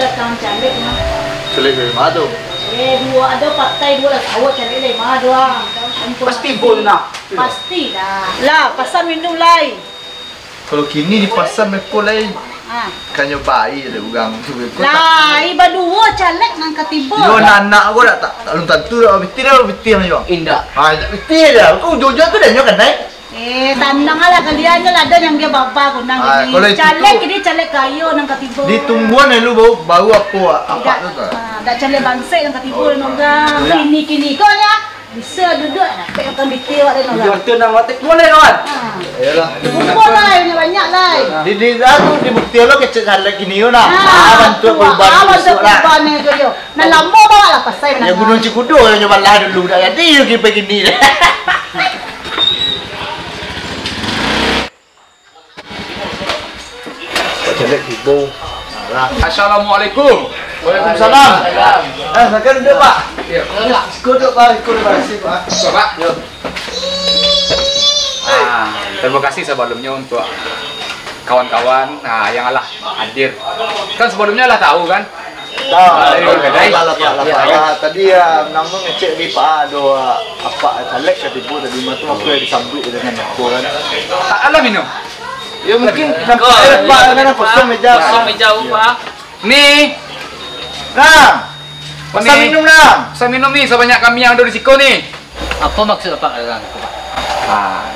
datang caleg mah. Caleg dari mana tu? Dua ada partai dua lah tahu caleg dari mana doang. Pasti bon nak. Pasti dah. Lah, pasal minum lain. Kalau kini di pasar mereka lain. Kan bayi ada orang tu. Lah, iba dua caleg nang ketiba. Yo anak aku tak belum tentu dah betul macam. Indah. Betul dah. Kau ujung-ujung tu dah nyokan naik. Tandang lah kalian je ada yang dia bapa ko nang ini. Caleg ini caleg kayo nang katibo. Di tungguan lu baru apa tu tu. Dak caleg bangsa nang katibo noga. Kini ko nya bisa duduk nak pek akan bitir wak noga. Jordan nang watek boleh kawan. Yalah. Kumpul lah banyak lah. Di tu di bukti lo kecek caleg kini yo nak. Bantu perubahan besok lah. Bantu perubahan yo. Nak lama bawa lah pasai. Ya Gunung Cikudo yang nyoba lah dulu dah jadi yo pergi ni. Caleg ibu. Assalamualaikum. Waalaikumsalam. Silakan duduk Pak. Ya. Duduk Pak, terima kasih Pak. Pak. Yo. Terima kasih sebelumnya untuk kawan-kawan yang alah hadir. Kan sebelumnya lah tahu kan? Tadi nama ngecek di Pak ada apa caleg ketipu tadi matu aku yang disambut dengan aku kan. Alah minum. Ya mungkin nampak Pak dengan kosong meja. Kosong meja Pak. Nih. Nah. Pasal minum dah. Saya minum nih sebanyak kami yang ada di siko nih. Apa maksud Pak?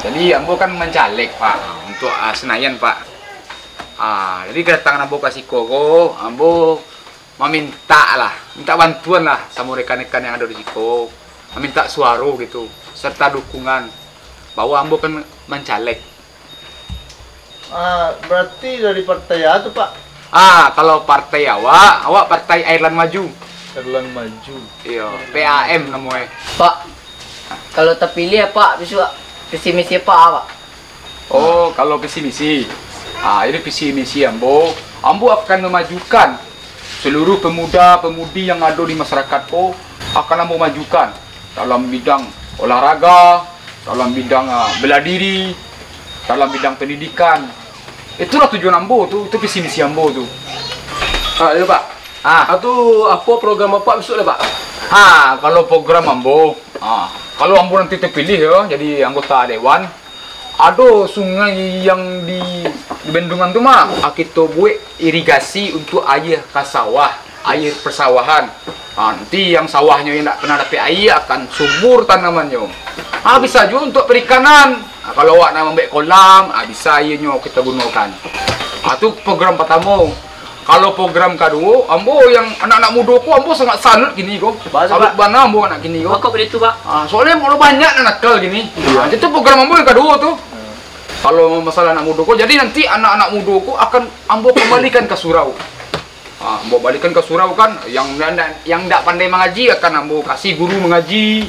Jadi ambo kan mencaleg Pak untuk Senayan Pak. Jadi kedatangan ambo ke siko ambo meminta bantuan lah sama rekan-rekan yang ada di siko. Meminta suara gitu serta dukungan bahwa ambo kan mencaleg. Berarti dari partai apa Pak? Kalau partai awak partai Ireland Maju. Ireland Maju. Iya, PAM namanya. Pak, kalau terpilih Pak, besok visi misi Pak. Oh, kalau visi misi. Ini visi misi ambo akan memajukan seluruh pemuda-pemudi yang ada di masyarakat akan ambo majukan dalam bidang olahraga, dalam bidang bela diri, dalam bidang pendidikan. Itulah tujuan ambo tu, itu visi misi ambo tu. Ya Pak. Itu apa program Bapak besok lah Pak? Kalau program ambo, kalau ambo nanti terpilih ya, jadi anggota dewan, ada sungai yang di bendungan tu kita buat irigasi untuk air ke sawah, air persawahan. Nanti yang sawahnya yang tak pernah dapat air akan subur tanamannya. Bisa juga untuk perikanan. Kalau awak nak ambil kolam, bisa airnya kita gunakan. Itu program pertama. Kalau program kedua, ambo yang anak-anak muda ambo sangat salut gini Salut bana ambo anak gini Kok begitu Pak? Soalnya mau banyak anak nakal gini. Itu program ambo yang kedua tu. Kalau masalah anak muda jadi nanti anak-anak muda akan ambo kembalikan ke surau. Ambo balikan ke surau kan, yang tak pandai mengaji akan ambo kasih guru mengaji.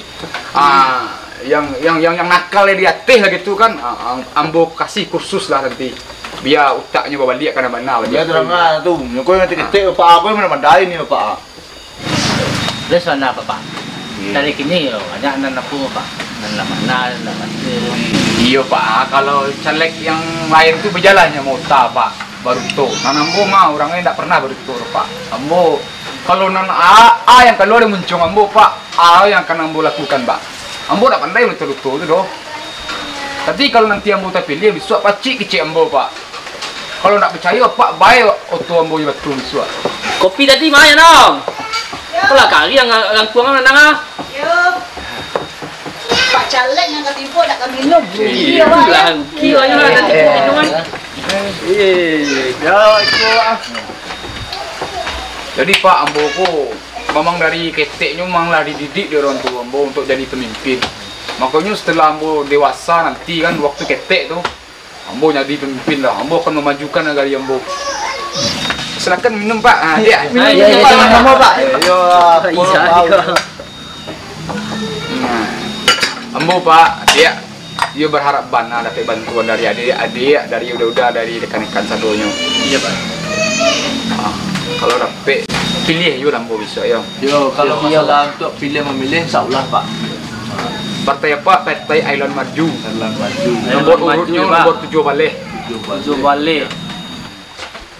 Yang nakal dia teh lah gitu kan, ambo kasih kursus lah nanti. Biar utaknya berbalik akan mana. Dia terang tu. Kau nanti ketik Pak aku mana mandai ni Pak. Terus mana Pak? Dari kini banyak anak aku Pak. Anak mana, anak mana. Iya Pak, kalau caleg yang lain tu berjalannya mota Pak, baru tu. Ambo orangnya tak pernah baru tu Pak. Ambo kalau yang keluar dia muncul ambo Pak, yang akan ambo lakukan Pak. Ambo tak pandai betul-betul tu doh. Tapi kalau nanti ambo terpilih, besok pacik kecik ambo Pak. Kalau tak percaya Pak, baik auto ambo betul besok. Kopi tadi mana dong? Apalah kari yang tuang mana Pak caleg yang ketibo nak minum. Iya lah. Kira aja lah nanti minuman. Jadi Pak, ambo memang dari keteknya memanglah dididik di orang tua ambo untuk jadi pemimpin. Makanya setelah ambo dewasa nanti kan waktu ketek tu ambo jadi pemimpin lah. Ambo akan memajukan negara ambo. Silakan minum Pak. Minum Pak. Ambo Pak, dia berharap bana dapat bantuan dari adik-adik, dari udah dari rekan-rekan sadonya. Iya Pak. Kalau dapat pilih yo ambo bisa ya. Kalau masalah untuk pilih memilih insyaallah Pak. Partai apa? Partai Ireland Maju. Ireland Maju. Nomor urutnya nomor 7 balik. 7 balik.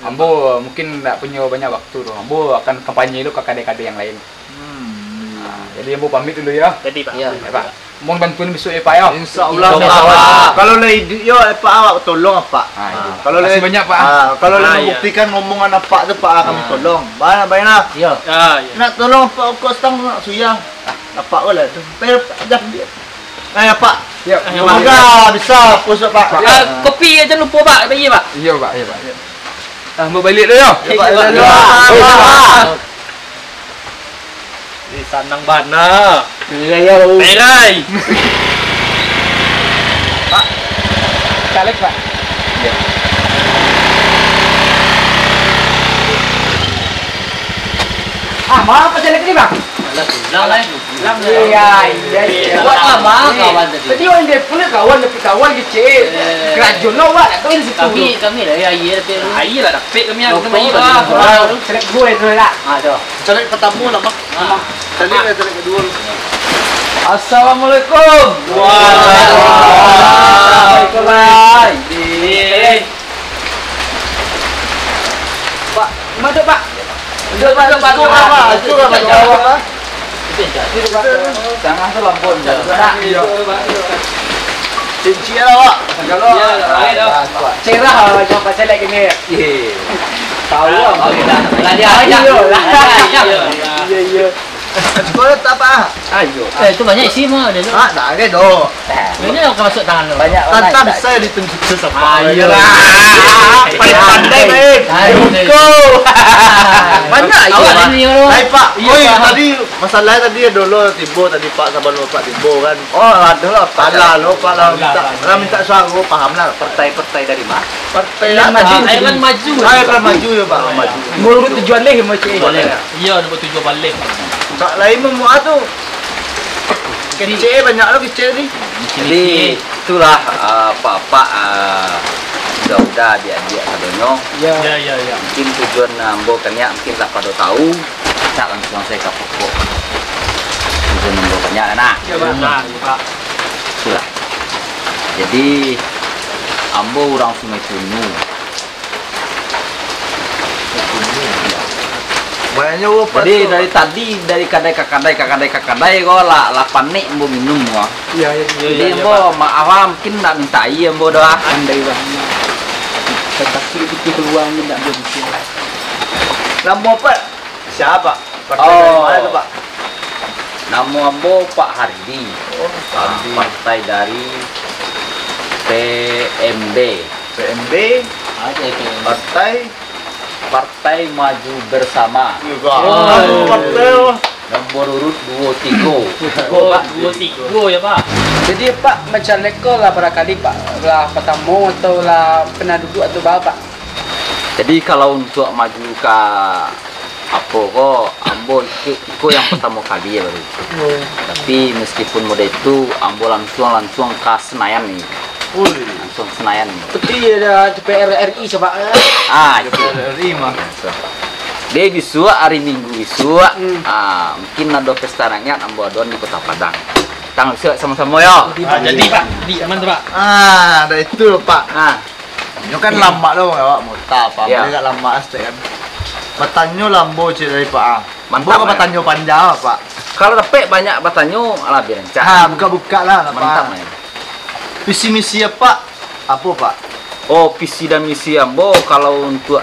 Ambo mungkin tidak punya banyak waktu tuh. Ambo akan kampanye dulu ke kadek-kadek yang lain. Jadi Ambo pamit dulu ya. Jadi Pak. Ya, Pak. Mohon bantuan besok ya Pak ya. Insyaallah Insya Pak. Allah. Kalau lah yo Pak awak tolong Pak. Kalau Terima kasih lah banyak Pak. kalau lah Ah, iya. membuktikan ngomongan Pak tu Pak kami tolong. Banyak. Iya. Nak tolong Pak kau setang nak suya. Apa lah tu. Pero dah dia. Pak. Ya. Semoga bisa pusat Pak. Kopi aja lupa Pak, bagi Pak. Iya Pak, iya Pak. Ambo balik dulu ya. Pak. Di sanang bana. Ya. Perai. Caleg Pak. Mau apa caleg ini Bang? Iya. Buat apa kawan tadi? Tadi orang dia punya kawan kecil. Kerajaan lo Pak, kau ini situ. Kami lah ya iya tapi. Iya lah dapat kami yang Caleg gue itu lah. Ada. Caleg pertama lah Mak. Caleg kedua. Assalamualaikum. Waalaikumsalam. Pak, masuk Pak. Jangan tuh lampun. Cincin lah Pak. Kalau cerah coba caleg ini. Tahu apa? Iya. Sekolah tak apa. Ayo. Itu banyak isi mah ada tu. Tak ada doh. Ini yang akan masuk tangan lo. Banyak Tanta bisa ditunjuk sesama. Pandai baik. Banyak Awak ini lo. Hai Pak, tadi masalahnya tadi dulu Tibo tadi Pak sabar Pak Tibo kan. Oh, ada lah Pak lo Pak lah minta suara paham lah partai dari mana? Partai yang maju. Akan maju. Akan maju ya Pak, maju. Ngurut tujuan leh mau cek. Iya, ada tujuan balik. Tak lain memuat tu. Kecil banyak lo kecil ni. Jadi itulah Pak udah dia kadonyo. Ya. Mungkin tujuan ambo kanya mungkin lah pada tahu. Tak langsung saya ke pokok. Tujuan ambo kanya nah. Ya Pak. Itulah. Jadi ambo orang Sungai Tunu. Banyaknya apa? Jadi dari tadi dari kakadai kok lah panik ambo minum wah. Iya. Jadi ambo maaf mungkin tak minta iya ambo doa. Andai bang. Tetapi itu keluar tidak bisa. Nama apa? Siapa? Partai Oh. dari mana tu Pak? Nama ambo Pak Hardi. Partai dari PMB. PMB Ada itu. Partai Maju Bersama. juga. Oh. Partai. Nomor urut 23. Pak, 23 ya Pak. Jadi Pak macam leko lah barangkali Pak lah pertama atau lah pernah duduk atau bapak. Jadi kalau untuk maju ke apa kok ambo ikut yang pertama kali ya baru. Tapi meskipun mode itu ambo langsung ke Senayan nih. Langsung Senayan nih. Seperti ada DPR RI coba. Itu. Dari mah. Dia bisua hari Minggu bisua. Mungkin ada pesta rakyat ambo adon di Kota Padang. Tang sama-sama ya. Jadi Pak, di aman tu Pak. Ada itu loh Pak. Ini kan lama loh awak mau tak Pak. Ya. Mereka lama STM. Batanyo lambo cik dari Pak A. Mantap, Bukan ya. batanyo panjang Pak. Kalau dapat banyak batanyo ala birancang. Buka-buka lah Mantap Pak. ya. Visi misi apa? Apa Pak? Oh, visi dan misi ambo kalau untuk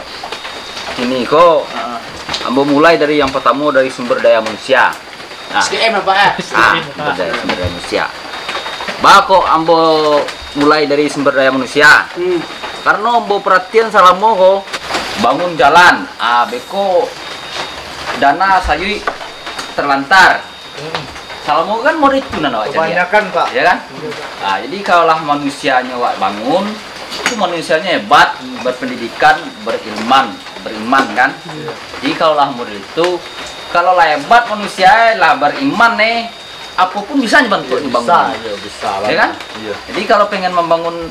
ini kok ambo mulai dari yang pertama dari sumber daya manusia. SDM lah Pak ya. Sumber daya manusia. Bako ambo mulai dari sumber daya manusia. Karena ambo perhatian salamo kok bangun jalan. Beko dana sayu terlantar. Salamo kan mau itu nana wajah. Kebanyakan Pak. Ya kan? Jadi kalaulah manusianya wak bangun, itu manusianya hebat, berpendidikan, beriman kan? Jadi kalaulah model itu, kalaulah hebat manusia lah beriman nih, apapun bisa bantu dibangun. Bisa lah. Ya kan? Iya. Jadi kalau pengen membangun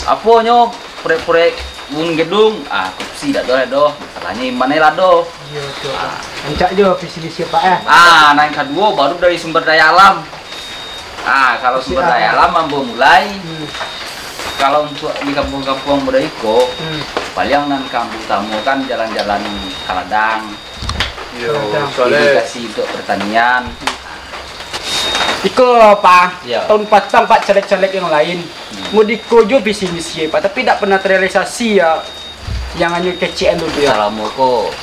apanya, proyek bangun gedung, kupsi dak doh, masalahnya iman lah doh. Iya betul. Encak je visi misi Pak ya. Nah yang kedua baru dari sumber daya alam. Kalau sumber daya alam mampu mulai kalau untuk di kampung-kampung Modaiko, paling nan kampung tamu kan jalan-jalan Kaladang, irigasi untuk pertanian. Iko Pak, Ya. tahun patang Pak caleg-caleg yang lain. Mudiko jo visi misi Pak, tapi tidak pernah terrealisasi ya. Yang hanya kecian dulu ya. Kalau kok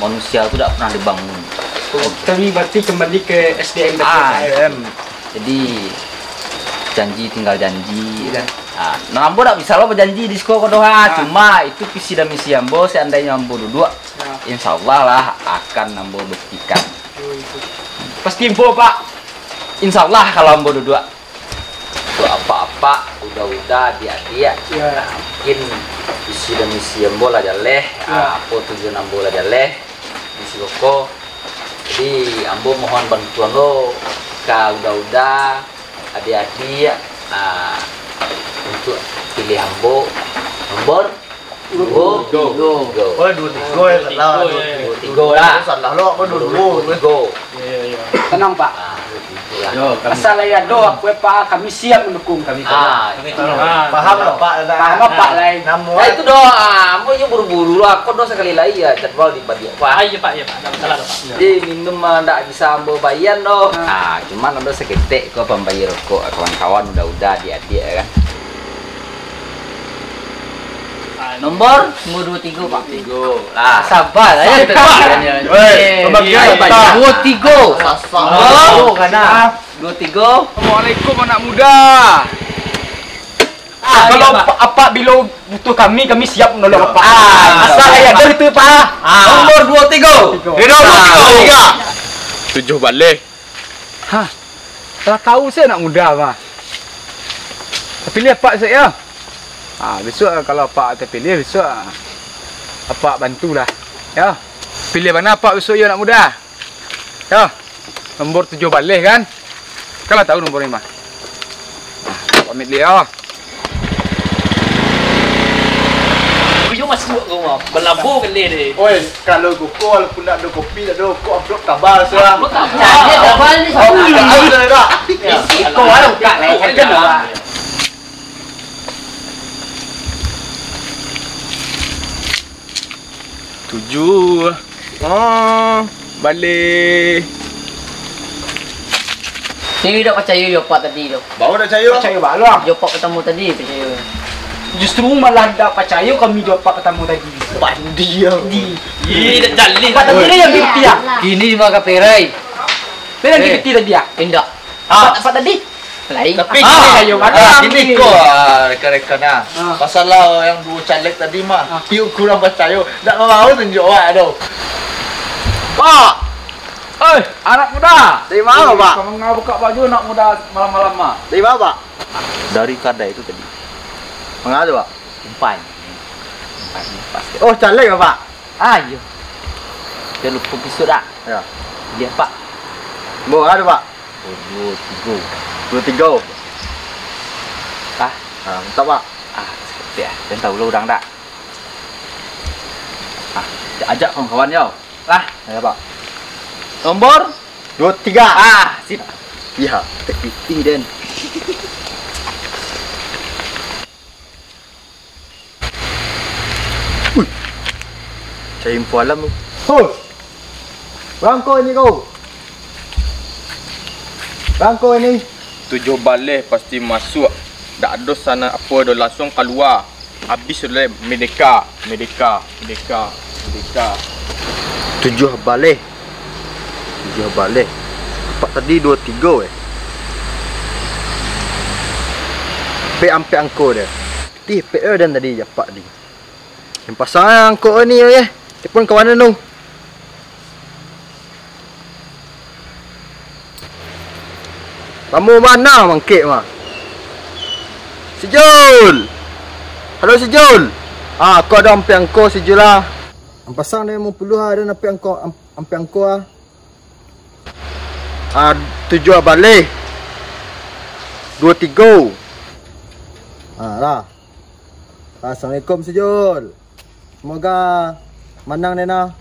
manusia itu tidak pernah dibangun. Tapi berarti kembali ke SDM SDM. Jadi janji tinggal janji kan. Nah, ambo tak bisa lo berjanji di sekolah doa. Cuma itu visi dan misi ambo seandainya ambo duduk, insya Allah lah akan ambo buktikan. Pasti info Pak. Insya Allah kalau ambo duduk itu apa-apa udah dia mungkin visi dan misi ambo lah jaleh, apa tujuan ambo lah jaleh misi koko. Jadi ambo mohon bantuan lo ke udah adik-adik untuk pilih ambo nomor Oh, 23 lah. 23 lah. Salah lo, apa 22? Tenang Pak. Asal ya do aku Pak, kami siap mendukung kami. Paham lah Pak. Paham Pak lain. Nah itu doa, ambo juga buru-buru lah. Kok doa sekali lagi ya jadwal dibagi Pak. Iya Pak, ada masalah Pak. Jadi minum ndak bisa ambo bayan doh. Cuman ambo seketik kok pembayar kok kawan-kawan udah adik-adik ya kan. Nomor 23 Pak. 23. Lah, sabar ya. Pembagian 23. Oh, karena 23. Assalamualaikum anak muda. Kalau apa bila butuh kami siap menolong Pak. Asal ya do itu Pak. Nomor 23. Nomor 23. 7 balik. Hah. Telah tahu saya anak muda Pak. Pilih apa saya? Besok kalau Pak terpilih besok Pak bantulah. Ya. Pilih mana Pak besok ya anak muda? Ya. Nomor 7 balik kan? Kalau tahu nomor 5. Pamit dia. Yo masih gua berlabuh kan dia. Oi, kalau koko walaupun nak ada kopi, tak ada kok upload kabar sekarang. Jadi double ni Ada. Kau ada buka lain kan. Tujuh. Balik. Ni dah percaya yo Pak tadi tu. Baru dah cair. Percaya balang. Yo Pak ketemu tadi percaya. Justru malah tidak percaya kami jawab Pak ketemu tadi. Pandi ya. Ih, dah jalin. Pak tadi yang bukti ya. Kini mah kaperai. Dia yang bukti tadi ya. Indak. Pak tadi. Lain. Tapi kayo Ini kok rekan-rekannya. Masalah yang dua caleg tadi mah, yuk kurang percaya. Tak mau tunjuk awak tu. Pak. Anak muda. Dari mana Pak? Kamu ngapa buka baju anak muda malam-malam mah? Dari mana Pak? Dari kadai itu tadi. Mengapa Pak? Umpan. Oh caleg Pak? Ayo. Jangan lupa pisau dah. Ya. Dia Pak. Mau ada Pak? 23. 23. Ah, Tak Pak. seperti ya. Dan tahu lu udang tak? Ajak kawan-kawan yo. Lah, Ya Pak. nomor 23. sip. Ya, Tekpiti dan. Cari info alam tu. Bangko ini kau. Bangko ini. 7 balik pasti masuk. Tak ada sana apa dah langsung keluar. Habis oleh Medika. 7 balik. Pak tadi 23 Pek ampe angko dia. Pek dan tadi japak ni. Yang pasang angko ni Telepon ke mana tu? Kamu mana mangkik mah? Sejul. Halo Sejul. Kau ada ampe angko Sejul lah. Ang pasang dia mau puluh ada ampe angko ah. 7 balik. 23. Lah. Assalamualaikum Sejul. Semoga menang Nena.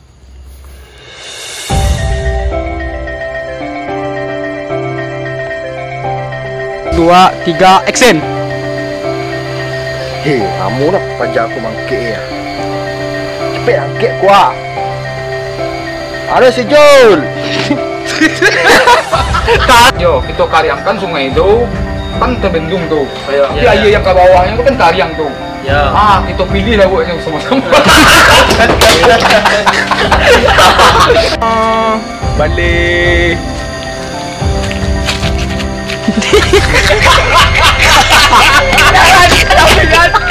Dua, tiga, action. Hei, kamu nak pajak aku mangkik ya. Cepet angkit kuah. Ada si Jul. Yo, kita karyangkan sungai itu kan terbendung tuh. Tapi Ya. air yang ke bawahnya itu kan karyang tuh. Ya. Kita pilih lah buat yang sama-sama. Balik. Jangan,